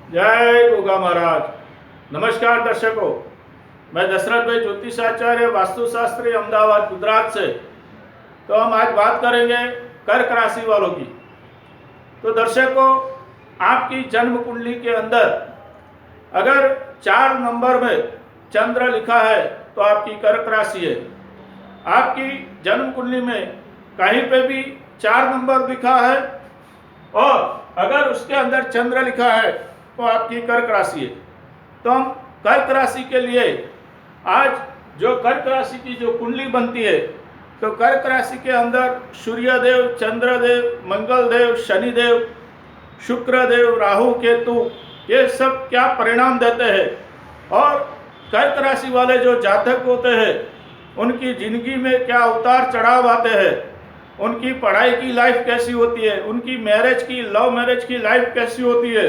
जय गोगा महाराज। नमस्कार दर्शकों, मैं दशरथ भाई ज्योतिषाचार्य वास्तुशास्त्री अहमदाबाद गुजरात से। तो हम आज बात करेंगे कर्क राशि वालों की। तो दर्शकों, आपकी जन्म कुंडली के अंदर अगर 4 नंबर में चंद्र लिखा है तो आपकी कर्क राशि है। आपकी जन्म कुंडली में कहीं पे भी 4 नंबर लिखा है और अगर उसके अंदर चंद्र लिखा है तो आपकी कर्क राशि है। तो हम कर्क राशि के लिए आज जो कर्क राशि की जो कुंडली बनती है, तो कर्क राशि के अंदर सूर्यदेव, चंद्रदेव, मंगलदेव, शनिदेव, शुक्रदेव, राहु, केतु, ये सब क्या परिणाम देते हैं और कर्क राशि वाले जो जातक होते हैं उनकी जिंदगी में क्या उतार चढ़ाव आते हैं, उनकी पढ़ाई की लाइफ कैसी होती है, उनकी मैरिज की, लव मैरिज की लाइफ कैसी होती है,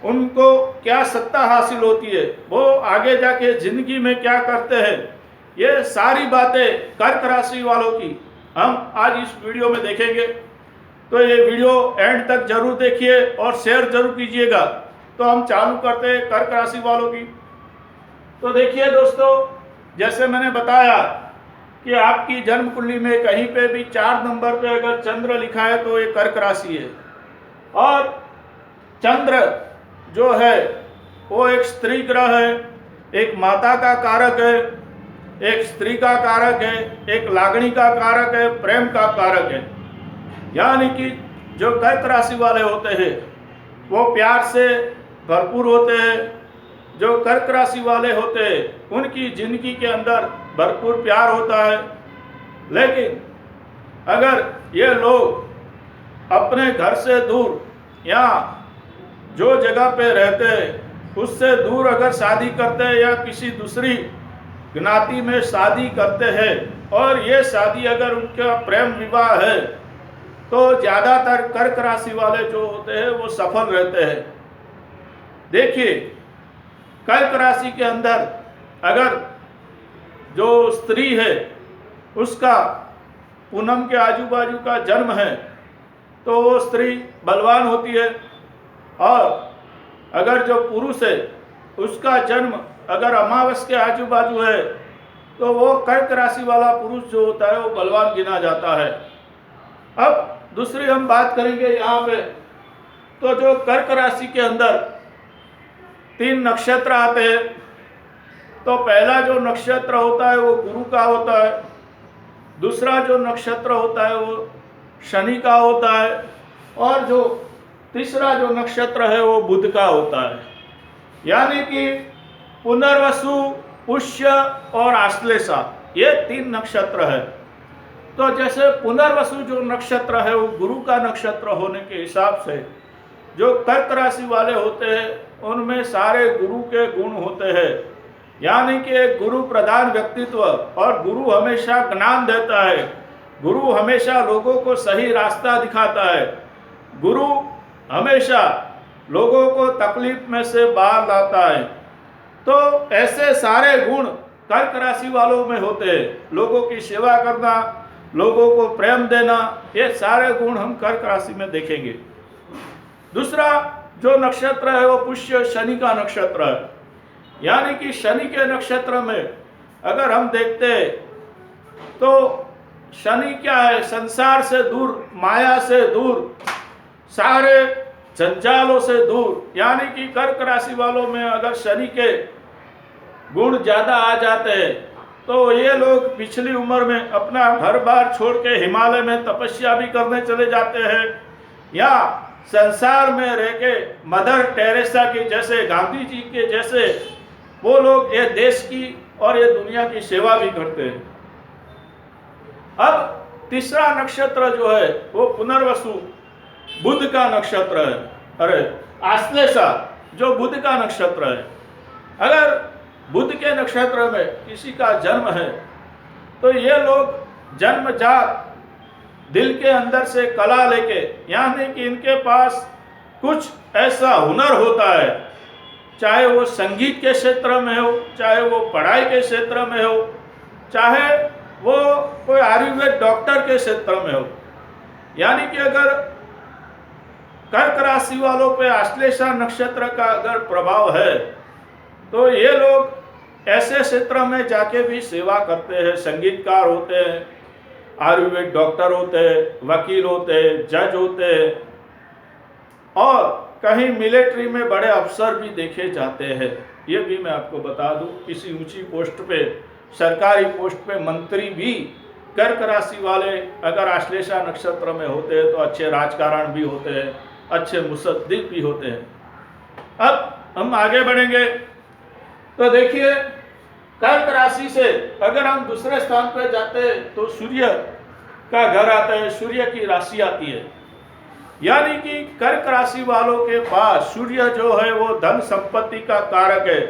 उनको क्या सत्ता हासिल होती है, वो आगे जाके जिंदगी में क्या करते हैं, ये सारी बातें कर्क राशि वालों की हम आज इस वीडियो में देखेंगे। तो ये वीडियो एंड तक जरूर देखिए और शेयर जरूर कीजिएगा। तो हम चालू करते हैं कर्क राशि वालों की। तो देखिए दोस्तों, जैसे मैंने बताया कि आपकी जन्म कुंडली में कहीं पे भी 4 नंबर पे अगर चंद्र लिखा है तो ये कर्क राशि है। और चंद्र जो है वो एक स्त्री ग्रह है, एक माता का कारक है, एक स्त्री का कारक है, एक लागणी का कारक है, प्रेम का कारक है। यानी कि जो कर्क राशि वाले होते हैं वो प्यार से भरपूर होते हैं। जो कर्क राशि वाले होते हैं उनकी जिंदगी के अंदर भरपूर प्यार होता है। लेकिन अगर ये लोग अपने घर से दूर या जो जगह पे रहते हैं उससे दूर अगर शादी करते हैं या किसी दूसरी ज्ञाति में शादी करते हैं और ये शादी अगर उनका प्रेम विवाह है तो ज़्यादातर कर्क राशि वाले जो होते हैं वो सफल रहते हैं। देखिए, कर्क राशि के अंदर अगर जो स्त्री है उसका पूनम के आजू बाजू का जन्म है तो वो स्त्री बलवान होती है। और अगर जो पुरुष है उसका जन्म अगर अमावस के आजू बाजू है तो वो कर्क राशि वाला पुरुष जो होता है वो बलवान गिना जाता है। अब दूसरी हम बात करेंगे यहाँ पे, तो जो कर्क राशि के अंदर 3 नक्षत्र आते हैं। तो पहला जो नक्षत्र होता है वो गुरु का होता है, दूसरा जो नक्षत्र होता है वो शनि का होता है और जो तीसरा जो नक्षत्र है वो बुध का होता है। यानी कि पुनर्वसु, पुष्य और आश्लेषा, ये 3 नक्षत्र है। तो जैसे पुनर्वसु जो नक्षत्र है वो गुरु का नक्षत्र होने के हिसाब से जो कर्क राशि वाले होते हैं उनमें सारे गुरु के गुण होते हैं। यानी कि एक गुरु प्रधान व्यक्तित्व, और गुरु हमेशा ज्ञान देता है, गुरु हमेशा लोगों को सही रास्ता दिखाता है, गुरु हमेशा लोगों को तकलीफ में से बाहर लाता है। तो ऐसे सारे गुण कर्क राशि वालों में होते हैं। लोगों की सेवा करना, लोगों को प्रेम देना, ये सारे गुण हम कर्क राशि में देखेंगे। दूसरा जो नक्षत्र है वो पुष्य, शनि का नक्षत्र है। यानी कि शनि के नक्षत्र में अगर हम देखते हैं तो शनि क्या है, संसार से दूर, माया से दूर, सारे जंजालों से दूर। यानी कि कर्क राशि वालों में अगर शनि के गुण ज़्यादा आ जाते हैं तो ये लोग पिछली उम्र में अपना घर बार छोड़ के हिमालय में तपस्या भी करने चले जाते हैं, या संसार में रह के मदर टेरेसा के जैसे, गांधी जी के जैसे वो लोग ये देश की और ये दुनिया की सेवा भी करते हैं। अब तीसरा नक्षत्र जो है वो पुनर्वसु, बुध का नक्षत्र है। अरे आश्लेषा जो बुध का नक्षत्र है। अगर बुध के नक्षत्र में किसी का जन्म है तो ये लोग जन्मजात दिल के अंदर से कला लेके, यानी कि इनके पास कुछ ऐसा हुनर होता है, चाहे वो संगीत के क्षेत्र में हो, चाहे वो पढ़ाई के क्षेत्र में हो, चाहे वो कोई आयुर्वेद डॉक्टर के क्षेत्र में हो। यानी कि अगर कर्क राशि वालों पे आश्लेषा नक्षत्र का अगर प्रभाव है तो ये लोग ऐसे क्षेत्र में जाके भी सेवा करते हैं। संगीतकार होते हैं, आयुर्वेद डॉक्टर होते हैं, वकील होते हैं, जज होते हैं, और कहीं मिलिट्री में बड़े अफसर भी देखे जाते हैं। ये भी मैं आपको बता दूं, किसी ऊंची पोस्ट पे, सरकारी पोस्ट पे मंत्री भी कर्क राशि वाले अगर आश्लेषा नक्षत्र में होते हैं तो अच्छे राजकारण भी होते हैं, अच्छे मुसद्दिक भी होते हैं। अब हम आगे बढ़ेंगे तो देखिए, कर्क राशि से अगर हम दूसरे स्थान पर जाते हैं तो सूर्य का घर आता है, सूर्य की राशि आती है। यानी कि कर्क राशि वालों के पास सूर्य जो है वो धन संपत्ति का कारक है।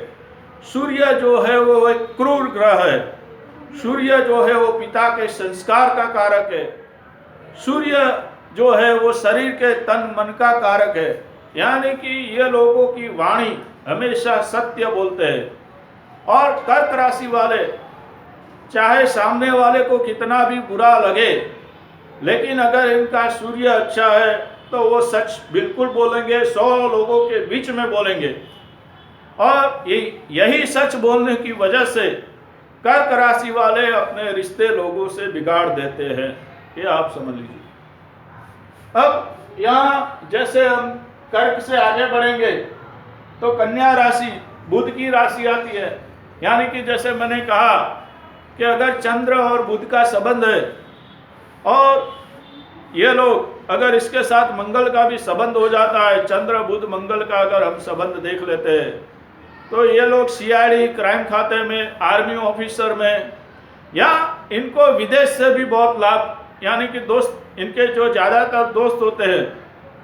सूर्य जो है वो एक क्रूर ग्रह है। सूर्य जो है वो पिता के संस्कार का कारक है। सूर्य जो है वो शरीर के तन मन का कारक है। यानी कि ये लोगों की वाणी हमेशा सत्य बोलते हैं। और कर्क राशि वाले चाहे सामने वाले को कितना भी बुरा लगे, लेकिन अगर इनका सूर्य अच्छा है तो वो सच बिल्कुल बोलेंगे, 100 लोगों के बीच में बोलेंगे। और यही सच बोलने की वजह से कर्क राशि वाले अपने रिश्ते लोगों से बिगाड़ देते हैं। ये आप समझ लीजिए। अब यहाँ जैसे हम कर्क से आगे बढ़ेंगे तो कन्या राशि बुध की राशि आती है। यानी कि जैसे मैंने कहा कि अगर चंद्र और बुध का संबंध है, और ये लोग अगर इसके साथ मंगल का भी संबंध हो जाता है, चंद्र बुध मंगल का अगर हम संबंध देख लेते हैं, तो ये लोग सीआईडी क्राइम खाते में, आर्मी ऑफिसर में, या इनको विदेश से भी बहुत लाभ, यानी कि दोस्त, इनके जो ज़्यादातर दोस्त होते हैं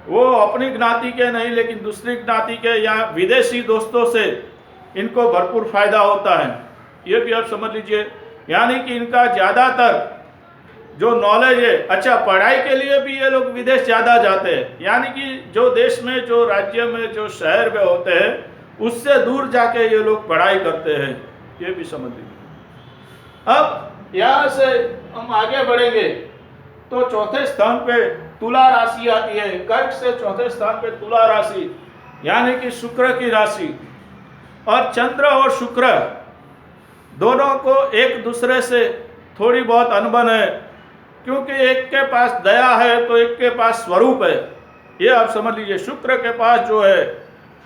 वो अपनी ज्ञाति के नहीं लेकिन दूसरी ज्ञाति के या विदेशी दोस्तों से इनको भरपूर फायदा होता है। ये भी आप समझ लीजिए। यानी कि इनका ज़्यादातर जो नॉलेज है, अच्छा पढ़ाई के लिए भी ये लोग विदेश ज़्यादा जाते हैं। यानी कि जो देश में, जो राज्य में, जो शहर में होते हैं उससे दूर जाके ये लोग पढ़ाई करते हैं। ये भी समझ लीजिए। अब यहाँ से हम आगे बढ़ेंगे तो चौथे स्थान पे तुला राशि आती है। कर्क से चौथे स्थान पे तुला राशि, यानी कि शुक्र की राशि। और चंद्र और शुक्र दोनों को एक दूसरे से थोड़ी बहुत अनबन है, क्योंकि एक के पास दया है तो एक के पास स्वरूप है। ये आप समझ लीजिए। शुक्र के पास जो है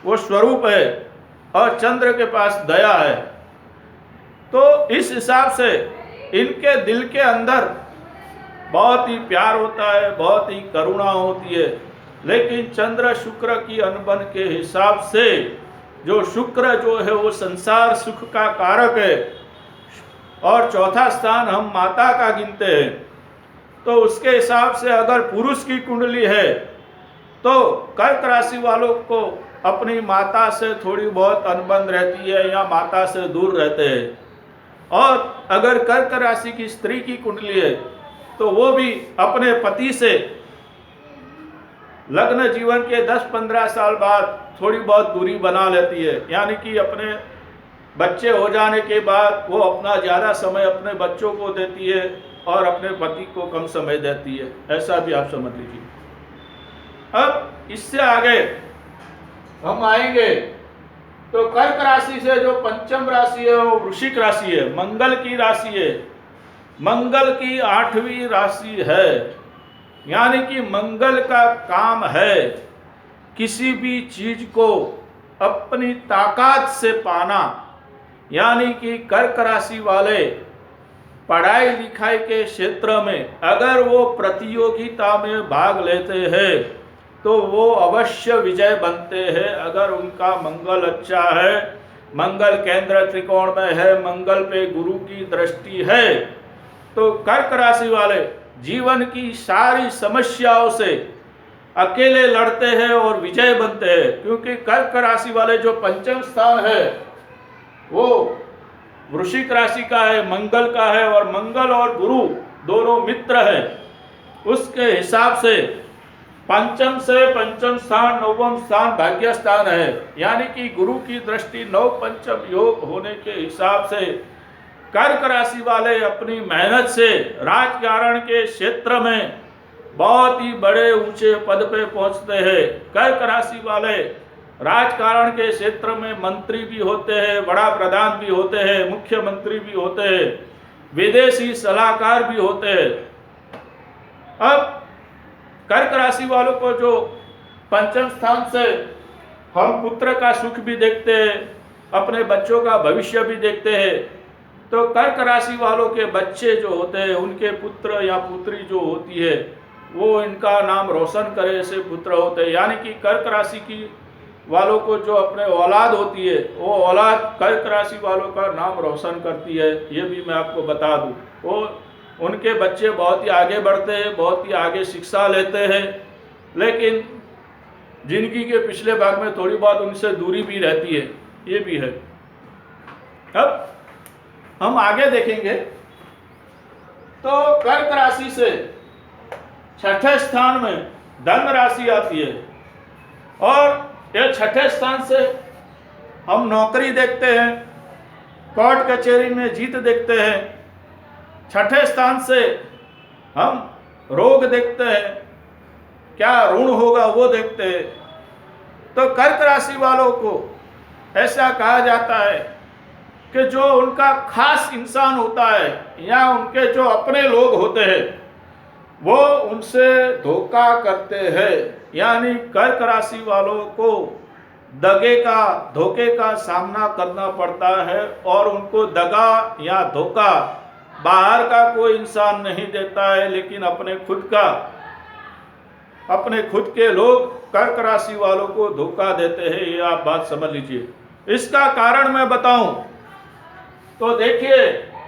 वो स्वरूप है और चंद्र के पास दया है। तो इस हिसाब से इनके दिल के अंदर बहुत ही प्यार होता है, बहुत ही करुणा होती है। लेकिन चंद्र शुक्र की अनबन के हिसाब से जो शुक्र जो है वो संसार सुख का कारक है, और चौथा स्थान हम माता का गिनते हैं। तो उसके हिसाब से अगर पुरुष की कुंडली है तो कर्क राशि वालों को अपनी माता से थोड़ी बहुत अनबन रहती है या माता से दूर रहते हैं। और अगर कर्क राशि की स्त्री की कुंडली है तो वो भी अपने पति से लग्न जीवन के 10-15 साल बाद थोड़ी बहुत दूरी बना लेती है। यानी कि अपने बच्चे हो जाने के बाद वो अपना ज़्यादा समय अपने बच्चों को देती है और अपने पति को कम समय देती है। ऐसा भी आप समझ लीजिए। अब इससे आगे हम आएंगे तो कर्क राशि से जो पंचम राशि है वो वृश्चिक राशि है, मंगल की राशि है। मंगल की 8वीं राशि है। यानी कि मंगल का काम है किसी भी चीज को अपनी ताकत से पाना। यानी कि कर्क राशि वाले पढ़ाई लिखाई के क्षेत्र में अगर वो प्रतियोगिता में भाग लेते हैं तो वो अवश्य विजय बनते हैं। अगर उनका मंगल अच्छा है, मंगल केंद्र त्रिकोण में है, मंगल पे गुरु की दृष्टि है, तो कर्क राशि वाले जीवन की सारी समस्याओं से अकेले लड़ते हैं और विजय बनते हैं। क्योंकि कर्क राशि वाले जो पंचम स्थान है वो वृश्चिक राशि का है, मंगल का है, और मंगल और गुरु दोनों मित्र हैं। उसके हिसाब से पंचम से पंचम स्थान, नवम स्थान भाग्य स्थान है। यानी कि गुरु की दृष्टि नव पंचम योग होने के हिसाब से कर्क राशि वाले अपनी मेहनत से राजकारण के क्षेत्र में बहुत ही बड़े ऊंचे पद पे पहुंचते हैं। कर्क राशि वाले राजकारण के क्षेत्र में मंत्री भी होते हैं, बड़ा प्रधान भी होते हैं, मुख्यमंत्री भी होते हैं, विदेशी सलाहकार भी होते हैं। अब कर्क राशि वालों को जो पंचम स्थान से हम पुत्र का सुख भी देखते हैं, अपने बच्चों का भविष्य भी देखते हैं, तो कर्क राशि वालों के बच्चे जो होते हैं, उनके पुत्र या पुत्री जो होती है, वो इनका नाम रोशन करे ऐसे पुत्र होते हैं। यानी कि कर्क राशि की वालों को जो अपने औलाद होती है, वो औलाद कर्क राशि वालों का नाम रोशन करती है। ये भी मैं आपको बता दूं, वो उनके बच्चे बहुत ही आगे बढ़ते हैं, बहुत ही आगे शिक्षा लेते हैं, लेकिन जिंदगी के पिछले भाग में थोड़ी बहुत उनसे दूरी भी रहती है, ये भी है। अब हम आगे देखेंगे तो कर्क राशि से छठे स्थान में धन राशि आती है, और ये छठे स्थान से हम नौकरी देखते हैं, कोर्ट कचहरी में जीत देखते हैं। छठे स्थान से हम रोग देखते हैं, क्या ऋण होगा वो देखते हैं। तो कर्क राशि वालों को ऐसा कहा जाता है कि जो उनका खास इंसान होता है या उनके जो अपने लोग होते हैं, वो उनसे धोखा करते हैं। यानी कर्क राशि वालों को धोखे का सामना करना पड़ता है, और उनको दगा या धोखा बाहर का कोई इंसान नहीं देता है, लेकिन अपने खुद के लोग कर्क राशि वालों को धोखा देते हैं। ये आप बात समझ लीजिए। इसका कारण मैं बताऊं तो देखिए,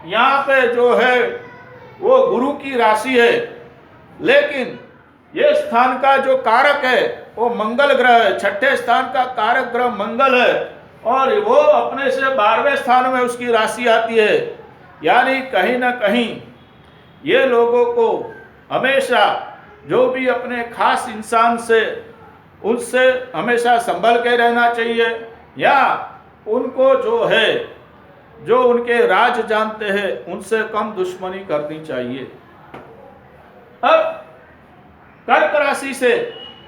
यहाँ पे जो है वो गुरु की राशि है, लेकिन ये स्थान का जो कारक है वो मंगल ग्रह है। छठे स्थान का कारक ग्रह मंगल है, और वो अपने से 12वें स्थान में उसकी राशि आती है। यानी कहीं ना कहीं ये लोगों को हमेशा जो भी अपने खास इंसान से उससे हमेशा संभल के रहना चाहिए, या उनको जो उनके राज जानते हैं उनसे कम दुश्मनी करनी चाहिए। अब कर्क राशि से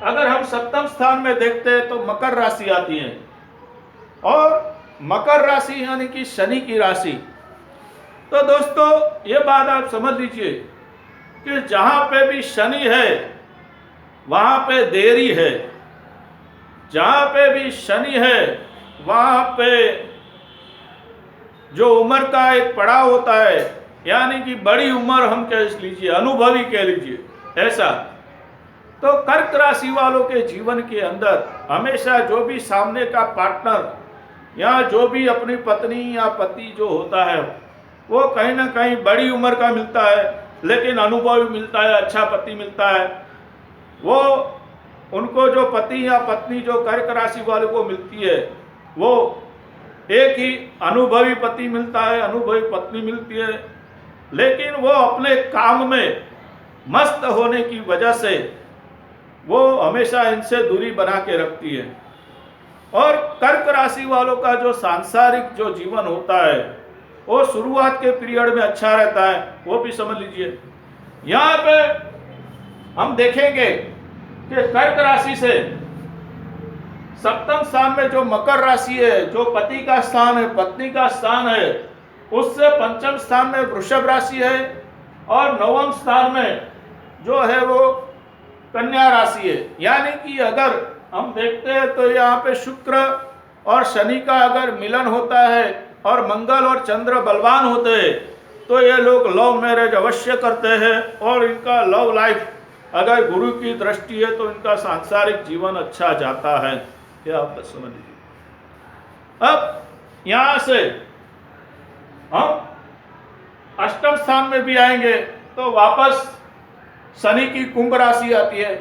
अगर हम सप्तम स्थान में देखते हैं तो मकर राशि आती है, और मकर राशि यानी कि शनि की राशि। तो दोस्तों ये बात आप समझ लीजिए कि जहां पे भी शनि है वहां पे देरी है, जहां पे भी शनि है वहां पे जो उम्र का एक पड़ाव होता है, यानी कि बड़ी उम्र हम कह लीजिए, अनुभवी कह लीजिए, ऐसा। तो कर्क राशि वालों के जीवन के अंदर हमेशा जो भी सामने का पार्टनर या जो भी अपनी पत्नी या पति जो होता है, वो कहीं ना कहीं बड़ी उम्र का मिलता है, लेकिन अनुभवी मिलता है, अच्छा पति मिलता है। वो उनको जो पति या पत्नी जो कर्क राशि वाले को मिलती है, वो एक ही अनुभवी पति मिलता है, अनुभवी पत्नी मिलती है, लेकिन वो अपने काम में मस्त होने की वजह से वो हमेशा इनसे दूरी बना के रखती है। और कर्क राशि वालों का जो सांसारिक जो जीवन होता है वो शुरुआत के पीरियड में अच्छा रहता है, वो भी समझ लीजिए। यहाँ पे हम देखेंगे कि कर्क राशि से सप्तम स्थान में जो मकर राशि है, जो पति का स्थान है, पत्नी का स्थान है, उससे पंचम स्थान में वृषभ राशि है, और नवम स्थान में जो है वो कन्या राशि है। यानी कि अगर हम देखते हैं तो यहाँ पे शुक्र और शनि का अगर मिलन होता है और मंगल और चंद्र बलवान होते हैं, तो ये लोग लव मैरिज अवश्य करते हैं, और इनका लव लाइफ अगर गुरु की दृष्टि है तो इनका सांसारिक जीवन अच्छा जाता है। ये आप समझ लीजिए। अब यहाँ से हम अष्टम स्थान में भी आएंगे तो वापस शनि की कुंभ राशि आती है।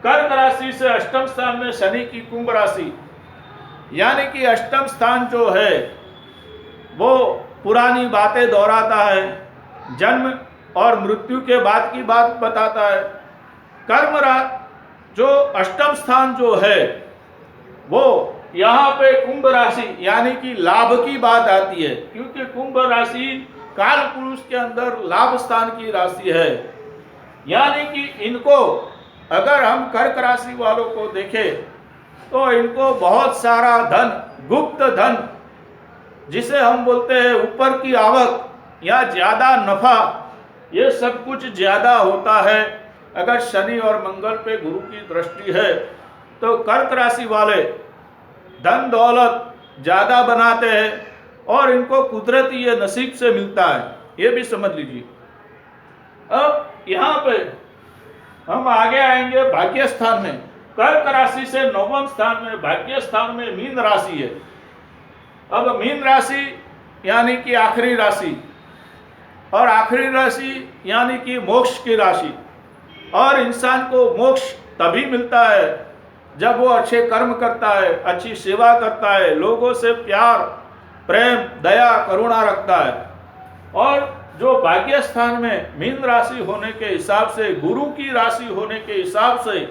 कर्क राशि से अष्टम स्थान में शनि की कुंभ राशि, यानी कि अष्टम स्थान जो है वो पुरानी बातें दोहराता है, जन्म और मृत्यु के बाद की बात बताता है। कर्म जो अष्टम स्थान जो है वो यहाँ पे कुंभ राशि यानी कि लाभ की बात आती है, क्योंकि कुंभ राशि काल पुरुष के अंदर लाभ स्थान की राशि है। यानी कि इनको अगर हम कर्क राशि वालों को देखें तो इनको बहुत सारा धन, गुप्त धन जिसे हम बोलते हैं ऊपर की आवक या ज्यादा नफा, ये सब कुछ ज्यादा होता है अगर शनि और मंगल पे गुरु की दृष्टि है। तो कर्क राशि वाले धन दौलत ज्यादा बनाते हैं और इनको कुदरती ये नसीब से मिलता है, ये भी समझ लीजिए। अब यहाँ पे हम आगे आएंगे भाग्य स्थान में। कर्क राशि से नवम स्थान में, भाग्य स्थान में मीन राशि है। अब मीन राशि यानी कि आखिरी राशि, और आखिरी राशि यानी कि मोक्ष की राशि। और इंसान को मोक्ष तभी मिलता है जब वो अच्छे कर्म करता है, अच्छी सेवा करता है, लोगों से प्यार, प्रेम, दया, करुणा रखता है। और जो भाग्य स्थान में मीन राशि होने के हिसाब से, गुरु की राशि होने के हिसाब से,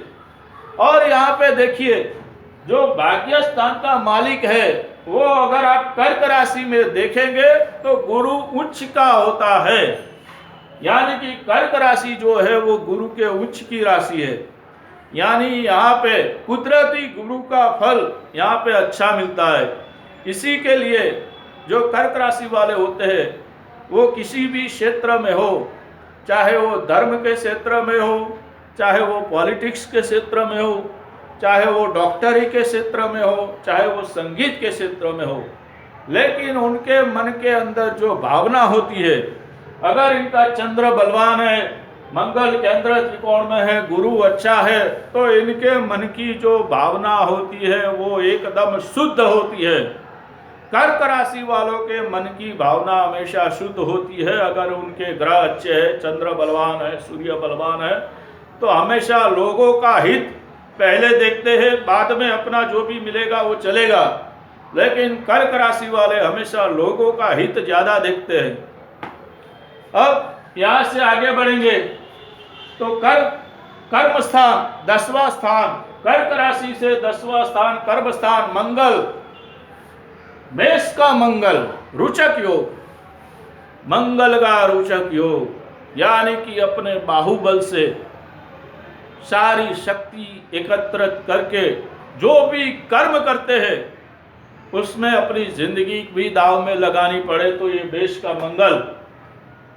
और यहाँ पे देखिए जो भाग्य स्थान का मालिक है वो अगर आप कर्क राशि में देखेंगे तो गुरु उच्च का होता है। यानी कि कर्क राशि जो है वो गुरु के उच्च की राशि है। यानी यहाँ पे कुदरती गुरु का फल यहाँ पे अच्छा मिलता है। इसी के लिए जो कर्क राशि वाले होते हैं वो किसी भी क्षेत्र में हो, चाहे वो धर्म के क्षेत्र में हो, चाहे वो पॉलिटिक्स के क्षेत्र में हो, चाहे वो डॉक्टरी के क्षेत्र में हो, चाहे वो संगीत के क्षेत्र में हो, लेकिन उनके मन के अंदर जो भावना होती है, अगर इनका चंद्र बलवान है, मंगल केंद्र त्रिकोण में है, गुरु अच्छा है, तो इनके मन की जो भावना होती है वो एकदम शुद्ध होती है। कर्क राशि वालों के मन की भावना हमेशा शुद्ध होती है अगर उनके ग्रह अच्छे हैं, चंद्र बलवान है, सूर्य बलवान है, तो हमेशा लोगों का हित पहले देखते हैं, बाद में अपना जो भी मिलेगा वो चलेगा। लेकिन कर्क राशि वाले हमेशा लोगों का हित ज्यादा देखते हैं। अब यहाँ से आगे बढ़ेंगे तो कर्म स्थान 10वां स्थान, कर्क राशि से 10वां स्थान कर्म स्थान मंगल, मेष का मंगल, रुचक योग, मंगल का रुचक योग, यानी कि अपने बाहुबल से सारी शक्ति एकत्रित करके जो भी कर्म करते हैं उसमें अपनी जिंदगी भी दाव में लगानी पड़े तो ये मेष का मंगल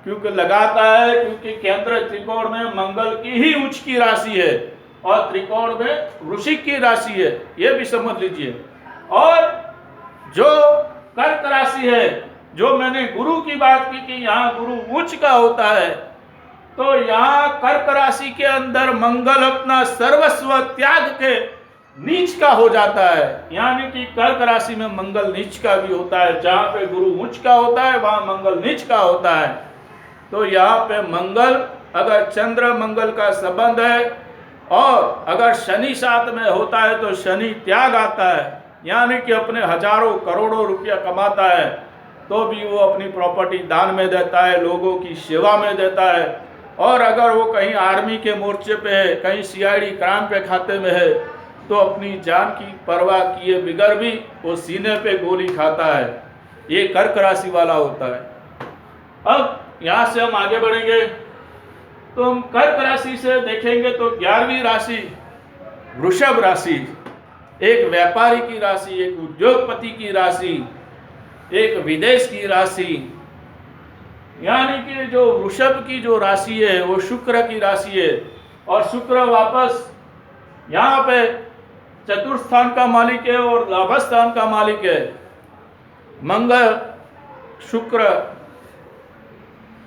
क्योंकि लगाता है, क्योंकि केंद्र त्रिकोण में मंगल की ही उच्च की राशि है और त्रिकोण में वृश्चिक की राशि है, ये भी समझ लीजिए। और जो कर्क राशि है, जो मैंने गुरु की बात की कि यहाँ गुरु उच्च का होता है, तो यहाँ कर्क राशि के अंदर मंगल अपना सर्वस्व त्याग के नीच का हो जाता है। यानी कि कर्क राशि में मंगल नीच का भी होता है, जहाँ पे गुरु उच्च का होता है वहाँ मंगल नीच का होता है। तो यहाँ पे मंगल, अगर चंद्र मंगल का संबंध है और अगर शनि साथ में होता है तो शनि त्याग आता है, यानी कि अपने हजारों करोड़ों रुपया कमाता है तो भी वो अपनी प्रॉपर्टी दान में देता है, लोगों की सेवा में देता है। और अगर वो कहीं आर्मी के मोर्चे पे है, कहीं सीआईडी क्राइम पे खाते में है, तो अपनी जान की परवाह किए बिगर भी वो सीने पे गोली खाता है। ये कर्क राशि वाला होता है। अब यहाँ से हम आगे बढ़ेंगे तो हम कर्क राशि से देखेंगे तो 11वीं राशि वृषभ राशि, एक व्यापारी की राशि, एक उद्योगपति की राशि, एक विदेश की राशि। यानी कि जो वृषभ की जो राशि है वो शुक्र की राशि है और शुक्र वापस यहाँ पे चतुर्थ स्थान का मालिक है और लाभ स्थान का मालिक है। मंगल, शुक्र,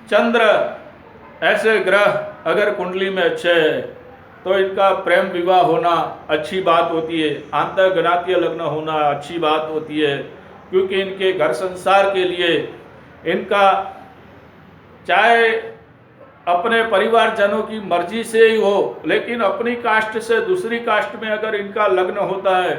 चंद्र ऐसे ग्रह अगर कुंडली में अच्छे है तो इनका प्रेम विवाह होना अच्छी बात होती है, आंतरज्ञातीय लग्न होना अच्छी बात होती है, क्योंकि इनके घर संसार के लिए इनका चाहे अपने परिवारजनों की मर्जी से ही हो, लेकिन अपनी कास्ट से दूसरी कास्ट में अगर इनका लग्न होता है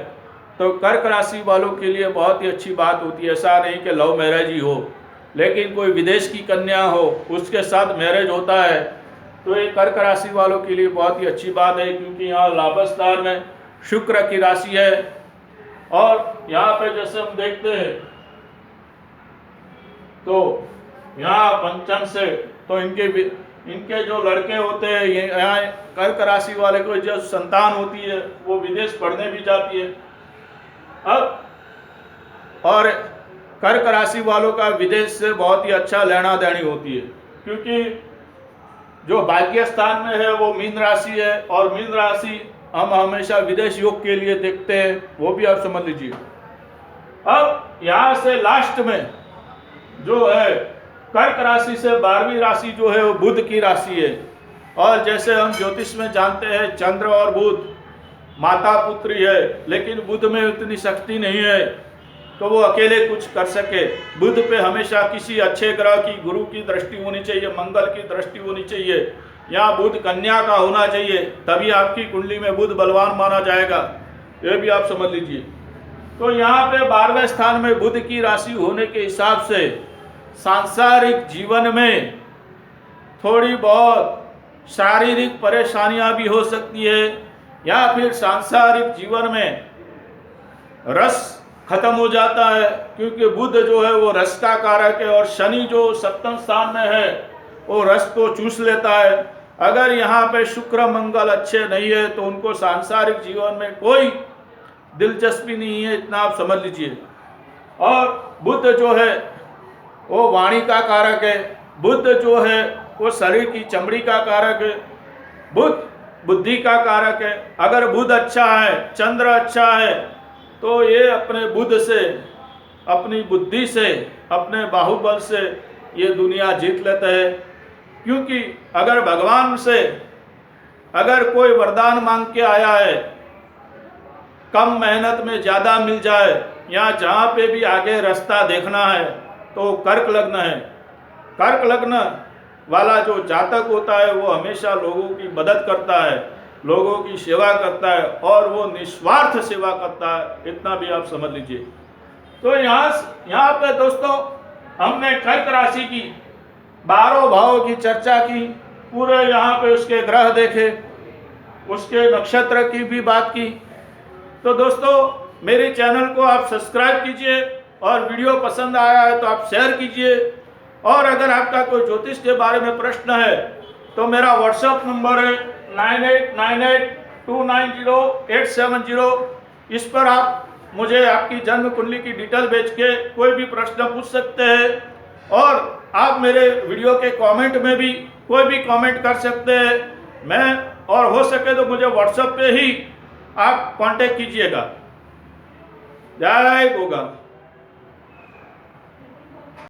तो कर्क राशि वालों के लिए बहुत ही अच्छी बात होती है। ऐसा नहीं कि लव मैरिज ही हो, लेकिन कोई विदेश की कन्या हो उसके साथ मैरिज होता है तो ये कर्क राशि वालों के लिए बहुत ही अच्छी बात है, क्योंकि यहाँ लाभ स्थान में शुक्र की राशि है। और यहाँ पे जैसे हम देखते हैं तो यहाँ पंचम से तो इनके इनके जो लड़के होते हैं, ये यहाँ कर्क राशि वाले को जो संतान होती है वो विदेश पढ़ने भी जाती है। अब और कर्क राशि वालों का विदेश से बहुत ही अच्छा लेना देनी होती है, क्योंकि जो भाग्य स्थान में है वो मीन राशि है, और मीन राशि हम हमेशा विदेश योग के लिए देखते हैं, वो भी आप समझ लीजिए। अब यहाँ से लास्ट में जो है कर्क राशि से 12वीं राशि जो है वो बुध की राशि है, और जैसे हम ज्योतिष में जानते हैं चंद्र और बुध माता पुत्री है, लेकिन बुध में उतनी शक्ति नहीं है तो वो अकेले कुछ कर सके। बुध पे हमेशा किसी अच्छे ग्रह की, गुरु की दृष्टि होनी चाहिए, मंगल की दृष्टि होनी चाहिए, यहाँ बुध कन्या का होना चाहिए, तभी आपकी कुंडली में बुध बलवान माना जाएगा, ये भी आप समझ लीजिए। तो यहाँ पे 12वें स्थान में बुध की राशि होने के हिसाब से सांसारिक जीवन में थोड़ी बहुत शारीरिक परेशानियां भी हो सकती है, या फिर सांसारिक जीवन में रस खत्म हो जाता है, क्योंकि बुध जो है वो रस का कारक है, और शनि जो सप्तम स्थान में है वो रस को चूस लेता है। अगर यहाँ पे शुक्र मंगल अच्छे नहीं है तो उनको सांसारिक जीवन में कोई दिलचस्पी नहीं है, इतना आप समझ लीजिए। और बुध जो है वो वाणी का कारक है, बुध जो है वो शरीर की चमड़ी का कारक है, बुध बुद्धि का कारक है। अगर बुध अच्छा है, चंद्र अच्छा है, तो ये अपने बुध से, अपनी बुद्धि से, अपने बाहुबल से ये दुनिया जीत लेता है। क्योंकि अगर भगवान से अगर कोई वरदान मांग के आया है, कम मेहनत में ज़्यादा मिल जाए, या जहाँ पे भी आगे रास्ता देखना है, तो कर्क लग्न है। कर्क लग्न वाला जो जातक होता है वो हमेशा लोगों की मदद करता है, लोगों की सेवा करता है, और वो निस्वार्थ सेवा करता है, इतना भी आप समझ लीजिए। तो यहाँ पे दोस्तों हमने कर्क राशि की 12 भावों की चर्चा की, पूरे यहाँ पे उसके ग्रह देखे, उसके नक्षत्र की भी बात की। तो दोस्तों मेरे चैनल को आप सब्सक्राइब कीजिए, और वीडियो पसंद आया है तो आप शेयर कीजिए। और अगर आपका कोई ज्योतिष के बारे में प्रश्न है तो मेरा व्हाट्सएप नंबर है 9898290870। इस पर आप मुझे आपकी जन्म कुंडली की डिटेल भेज के कोई भी प्रश्न पूछ सकते हैं, और आप मेरे वीडियो के कमेंट में भी कोई भी कमेंट कर सकते हैं। मैं और हो सके तो मुझे व्हाट्सएप पे ही आप कांटेक्ट कीजिएगा। जय गोगा।